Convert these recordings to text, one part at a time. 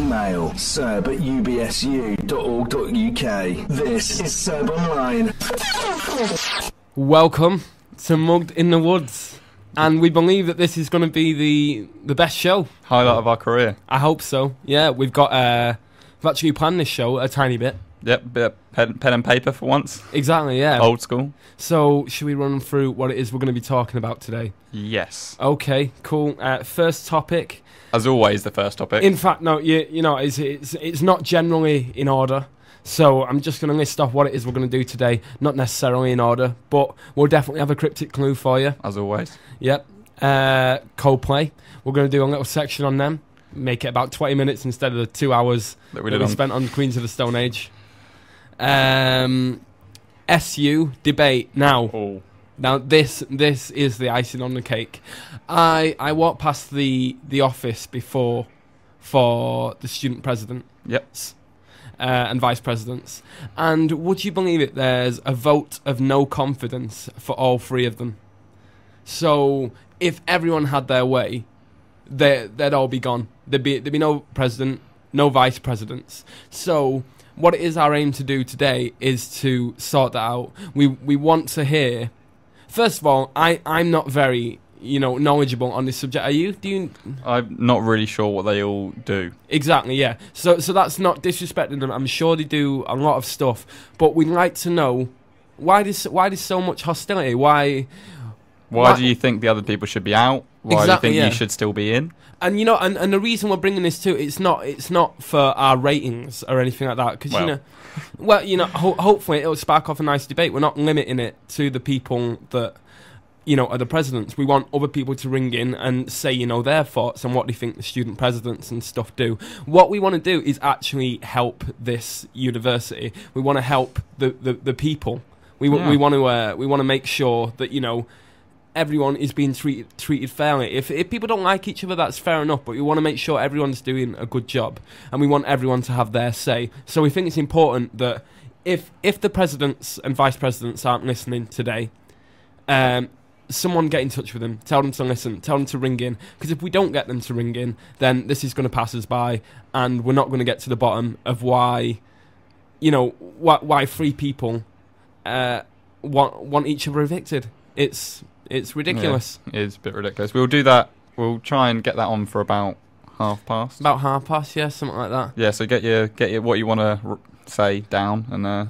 email serb@ubsu.org.uk. This is Serb Online. Welcome to Mugged in the Woods, and we believe that this is going to be the best show. Highlight of our career. I hope so. Yeah, we've actually planned this show a tiny bit. Yep, bit of pen and paper for once. Exactly, yeah. Old school. So, should we run through what it is we're going to be talking about today? Yes. Okay, cool. First topic. As always, the first topic. In fact, no, you know, it's not generally in order. So I'm just going to list off what it is we're going to do today. Not necessarily in order, but we'll definitely have a cryptic clue for you. As always. Yep. Coldplay. We're going to do a little section on them. Make it about 20 minutes instead of the 2 hours that we spent on Queens of the Stone Age. SU debate. Now this is the icing on the cake. I walked past the office before for the student president. Yep. And vice presidents. And would you believe it, there's a vote of no confidence for all three of them. So if everyone had their way, they'd all be gone. There'd be no president, no vice presidents. So what it is our aim to do today is to sort that out. We want to hear. First of all, I'm not very knowledgeable on this subject. Are you? I'm not really sure what they all do. Exactly, yeah. So that's not disrespecting them. I'm sure they do a lot of stuff, but we'd like to know why there's so much hostility. Why do you think the other people should be out? Why do you think you should still be in? And and the reason we're bringing this to it's not for our ratings or anything like that, because hopefully it'll spark off a nice debate. We're not limiting it to the people that are the presidents. We want other people to ring in and say their thoughts on what they think the student presidents and stuff do. What we want to do is actually help this university. We want to help the people. We want to make sure that everyone is being treated fairly. If people don't like each other, that's fair enough, but we want to make sure everyone's doing a good job, and we want everyone to have their say. So we think it's important that if the presidents and vice presidents aren't listening today, someone get in touch with them, tell them to listen, tell them to ring in, because if we don't get them to ring in, then this is going to pass us by, and we're not going to get to the bottom of why three people want each other evicted. It's ridiculous. Yeah, it is a bit ridiculous. We'll do that. We'll try and get that on for about past. About past, yeah, something like that. Yeah, so get your what you want to say down, and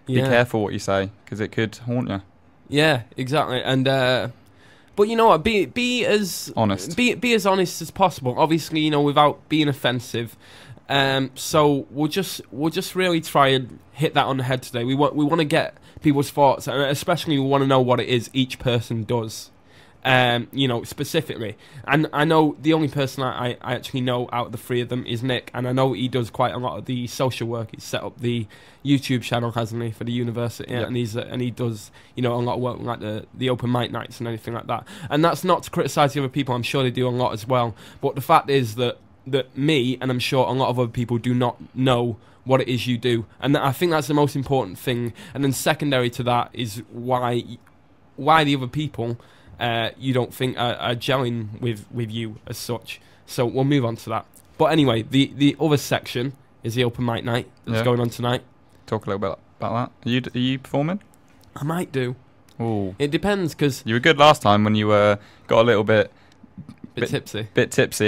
be careful what you say, because it could haunt you. Yeah, exactly. And but you know what? Be as honest. Be as honest as possible. Obviously, without being offensive. So we'll just really try and hit that on the head today. We want to get people's thoughts, and especially we want to know what it is each person does. Specifically. And I know the only person I actually know out of the three of them is Nick, and I know he does quite a lot of the social work. He's set up the YouTube channel, hasn't he, for the university, yeah. and he does a lot of work like the open mic nights and anything like that. And that's not to criticise the other people. I'm sure they do a lot as well. But the fact is that me, and I'm sure a lot of other people, do not know what it is you do, and I think that's the most important thing. And then secondary to that is why the other people you don't think are gelling with you as such. So we'll move on to that. But anyway, the other section is the open mic night that's going on tonight. Talk a little bit about that. Are you performing? I might do. Ooh. It depends, because you were good last time when you got a little bit tipsy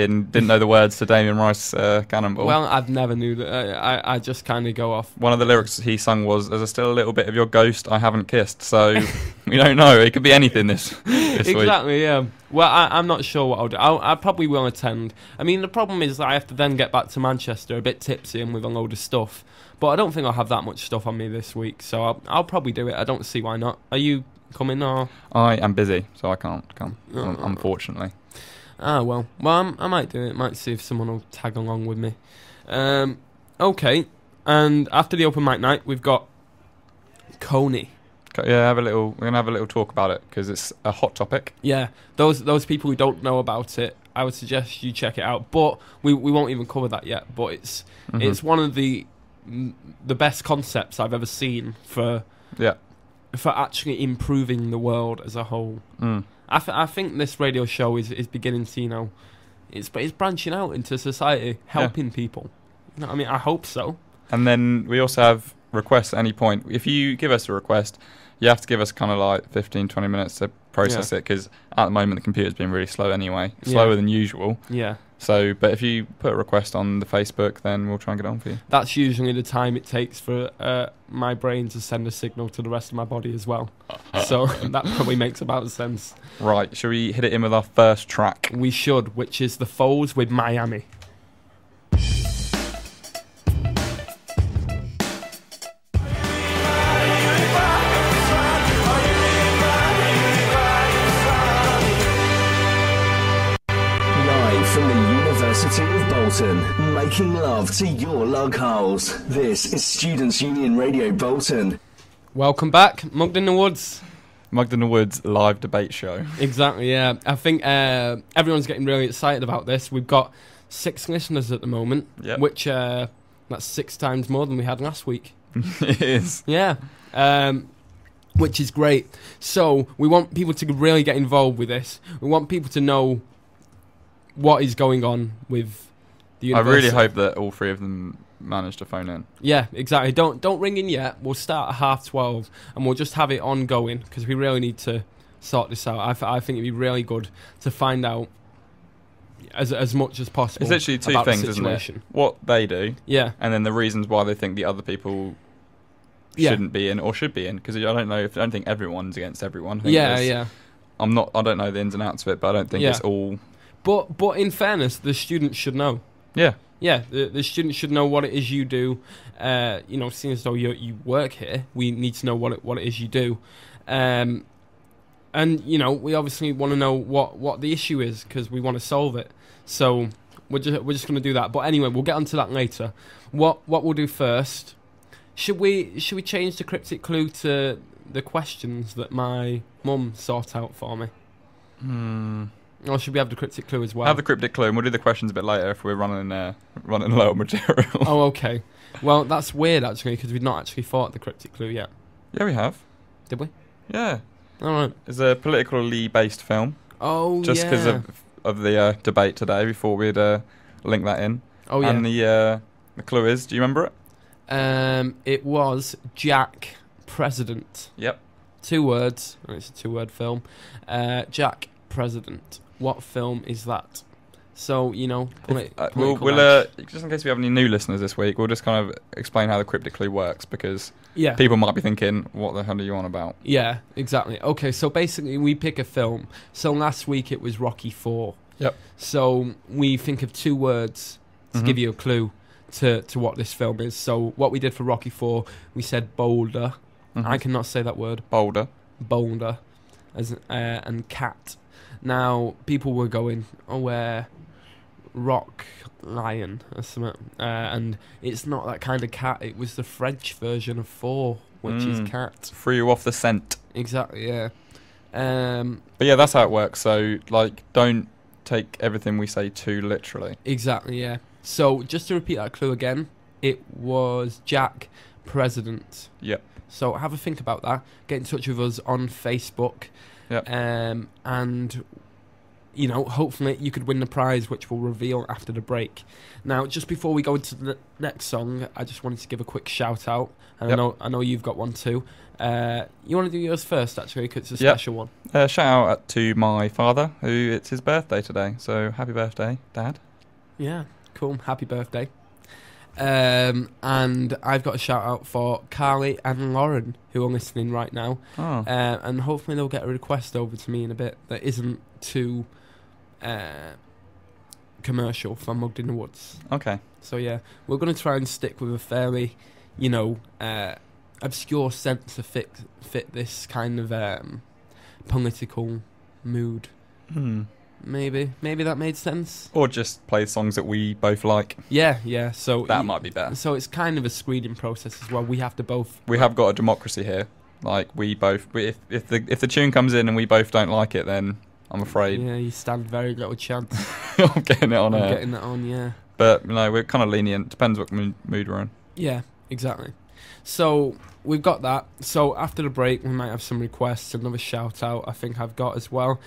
and didn't know the words to Damien Rice Cannonball. Well, I've never knew that. I just kind of go off. One of the lyrics he sung was, "There's still a little bit of your ghost I haven't kissed." So we don't know. It could be anything this exactly, week. Exactly, yeah. Well, I'm not sure what I'll do. I probably will attend. I mean, the problem is that I have to then get back to Manchester a bit tipsy and with a load of stuff. But I don't think I'll have that much stuff on me this week, so I'll probably do it. I don't see why not. Are you coming, or...? I am busy, so I can't come, unfortunately. Well, I might do it. Might see if someone will tag along with me. Okay, and after the open mic night, we've got Coney. Yeah, we're gonna have a little talk about it, because it's a hot topic. Yeah, those people who don't know about it, I would suggest you check it out. But we won't even cover that yet. But it's one of the best concepts I've ever seen for actually improving the world as a whole. Mm. I think this radio show is beginning to it's branching out into society, helping people. You know what I mean? I hope so. And then we also have requests at any point. If you give us a request, you have to give us kind of like 15, 20 minutes to process it, because at the moment the computer's been really slow anyway, slower than usual. Yeah. So, but if you put a request on the Facebook, then we'll try and get it on for you. That's usually the time it takes for my brain to send a signal to the rest of my body as well. So that probably makes about sense. Right, shall we hit it in with our first track? We should, which is The Foles with Miami. From the University of Bolton, making love to your lug holes. This is Students' Union Radio Bolton. Welcome back, Mugged in the Woods. Mugged in the Woods live debate show. Exactly, yeah. I think everyone's getting really excited about this. We've got 6 listeners at the moment, which that's 6 times more than we had last week. It is. Yeah. Which is great. So we want people to really get involved with this. We want people to know what is going on with the university. I really hope that all 3 of them manage to phone in. Yeah, exactly. Don't ring in yet. We'll start at 12:30 and we'll just have it ongoing, because we really need to sort this out. I think it'd be really good to find out as much as possible. It's literally 2 things, isn't it? What they do, and then the reasons why they think the other people shouldn't be in or should be in. Because I don't think everyone's against everyone. I don't know the ins and outs of it, but I don't think it's all. But in fairness, the students should know. Yeah. Yeah, the students should know what it is you do. Seeing as though you work here, we need to know what it is you do. And, we obviously want to know what the issue is, because we want to solve it. So we're just going to do that. But anyway, we'll get onto that later. What we'll do first, should we change the cryptic clue to the questions that my mum sought out for me? Or should we have the cryptic clue as well? Have the cryptic clue, and we'll do the questions a bit later if we're running low on material. Oh, okay. Well, that's weird, actually, because we've not actually thought the cryptic clue yet. Yeah, we have. Did we? Yeah. All right. It's a politically based film. Oh, just because of the debate today, we thought we'd link that in. Oh, yeah. And the clue is, do you remember it? It was Jack President. Yep. 2 words. It's a 2-word film. Jack President. What film is that? So, we'll just in case we have any new listeners this week, we'll just kind of explain how the cryptic clue works, because people might be thinking, what the hell are you on about? Yeah, exactly. Okay, so basically we pick a film. So last week it was Rocky 4. Yep. So we think of 2 words to give you a clue to what this film is. So what we did for Rocky 4, we said boulder. I cannot say that word. Boulder. And cat. Now, people were going, rock lion or something. And it's not that kind of cat. It was the French version of 4, which is cat. Threw you off the scent. Exactly, yeah. But yeah, that's how it works. So, don't take everything we say too literally. Exactly, yeah. So, just to repeat that clue again, it was Jack President. Yep. So, have a think about that. Get in touch with us on Facebook. Yep. And hopefully you could win the prize, which we'll reveal after the break. Now, just before we go into the next song, I just wanted to give a quick shout out, and I know you've got one too. You want to do yours first, actually, because it's a special one. Shout out to my father, who it's his birthday today. So happy birthday, Dad. Yeah, cool. Happy birthday. And I've got a shout out for Carly and Lauren, who are listening right now. And hopefully they'll get a request over to me in a bit that isn't too commercial for Mugged in the Woods. Okay. So yeah, we're going to try and stick with a fairly, obscure sense to fit this kind of political mood. Maybe that made sense. Or just play songs that we both like. Yeah. So that might be better. So it's kind of a screening process as well. We have to both. We have got a democracy here. We both. If the tune comes in and we both don't like it, then I'm afraid. Yeah, you stand very little chance. I'm getting it on air. Getting that on, yeah. But we're kind of lenient. Depends what mood we're in. Yeah, exactly. So we've got that. So after the break, we might have some requests. Another shout out I think I've got as well,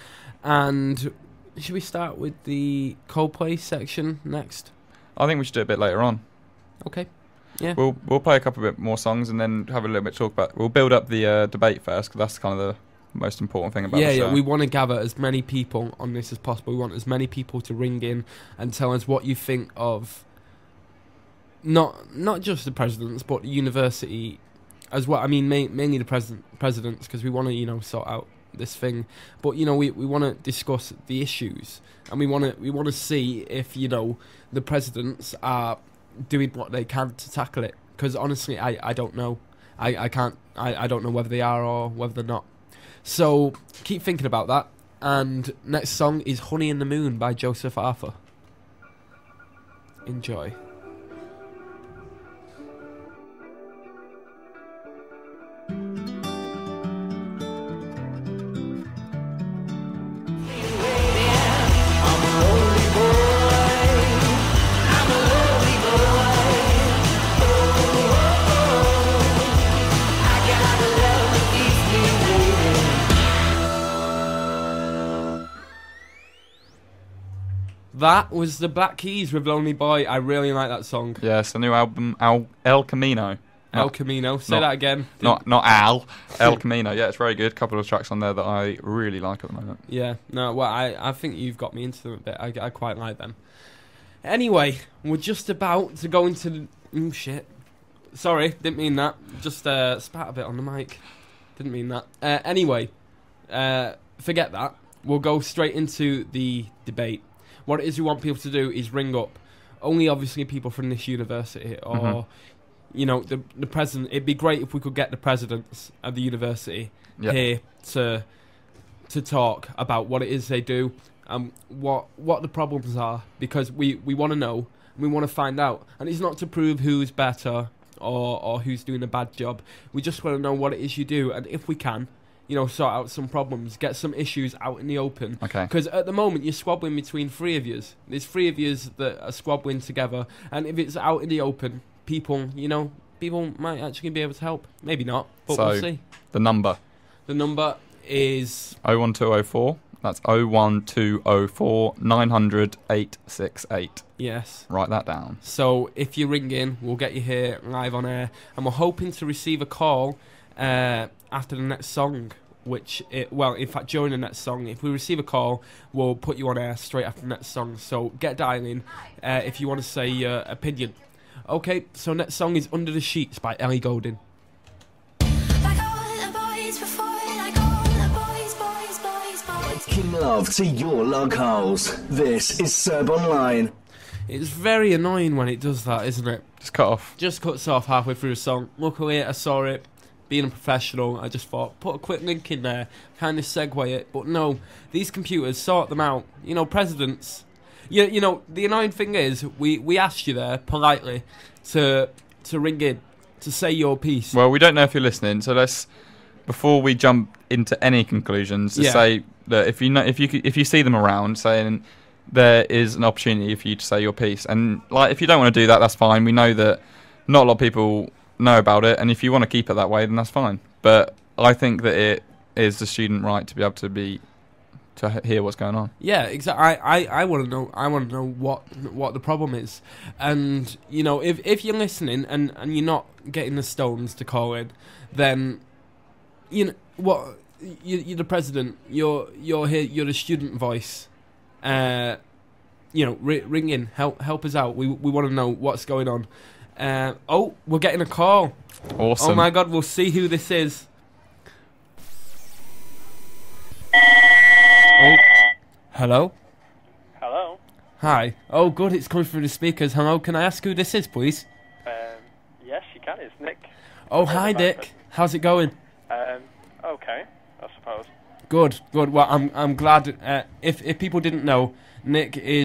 and Should we start with the Coldplay section next? I think we should do it a bit later on. Okay. Yeah. We'll play a couple bit more songs and then have a little bit to talk about. We'll build up the debate first, because that's kind of the most important thing about the show. Yeah, we want to gather as many people on this as possible. We want as many people to ring in and tell us what you think of not just the presidents, but the university as well. I mean, mainly the presidents, because we want to, sort out this thing. But, we want to discuss the issues, and we want to see if, the presidents are doing what they can to tackle it. Because honestly, I don't know. I don't know whether they are or whether they're not. So keep thinking about that. And next song is Honey in the Moon by Joseph Arthur. Enjoy. That was the Black Keys with Lonely Boy. I really like that song. Yes, the new album, El Camino. El Camino. Say that again. Not Al. El Camino. Yeah, it's very good. A couple of tracks on there that I really like at the moment. Yeah. No, well, I think you've got me into them a bit. I quite like them. Anyway, we're just about to go into... Oh, shit. Sorry, didn't mean that. Just spat a bit on the mic. Didn't mean that. Anyway, forget that. We'll go straight into the debate. What it is we want people to do is ring up only obviously people from this university or, the president. It'd be great if we could get the presidents of the university here to talk about what it is they do, what the problems are, because we want to know, we want to find out. And it's not to prove who's better or who's doing a bad job. We just want to know what it is you do, and if we can, sort out some problems, get some issues out in the open. Okay. Because at the moment, you're squabbling between three of yous. There's three of yous that are squabbling together. And if it's out in the open, people might actually be able to help. Maybe not, but we'll see. The number is... 01204. That's 01204 900 868. Yes. Write that down. So if you ring in, we'll get you here live on air. And we're hoping to receive a call... after the next song, in fact, during the next song, if we receive a call, we'll put you on air straight after the next song. So get dialing if you want to say your opinion. Okay, so next song is Under the Sheets by Ellie Goulding. Making love to your lug holes. This is Serb Online. It's very annoying when it does that, isn't it? Just cut off. Just cuts off halfway through the song. Luckily, I saw it. Being a professional, I just thought, put a quick link in there, kind of segue it. But no, these computers sort them out. Presidents. The annoying thing is, we asked you there politely to ring in to say your piece. Well, we don't know if you're listening, so let's, before we jump into any conclusions, to say that if you see them around, saying there is an opportunity for you to say your piece, and if you don't want to do that, that's fine. We know that not a lot of people know about it, and if you want to keep it that way, then that's fine. But I think that it is the student right to be able to hear what's going on. Yeah, exactly. I want to know. I want to know what the problem is, and if you're listening and you're not getting the Stones to call in, then you're the president. You're here. You're the student voice. Ring in. Help us out. We want to know what's going on. We're getting a call. Awesome. Oh my God, we'll see who this is. Hello? Hello? Hi. Oh, good, it's coming through the speakers. Hello, can I ask who this is, please? Yes, you can, it's Nick. Oh, hi, Nick. How's it going? Okay, I suppose. Good. Well, I'm glad. If people didn't know, Nick is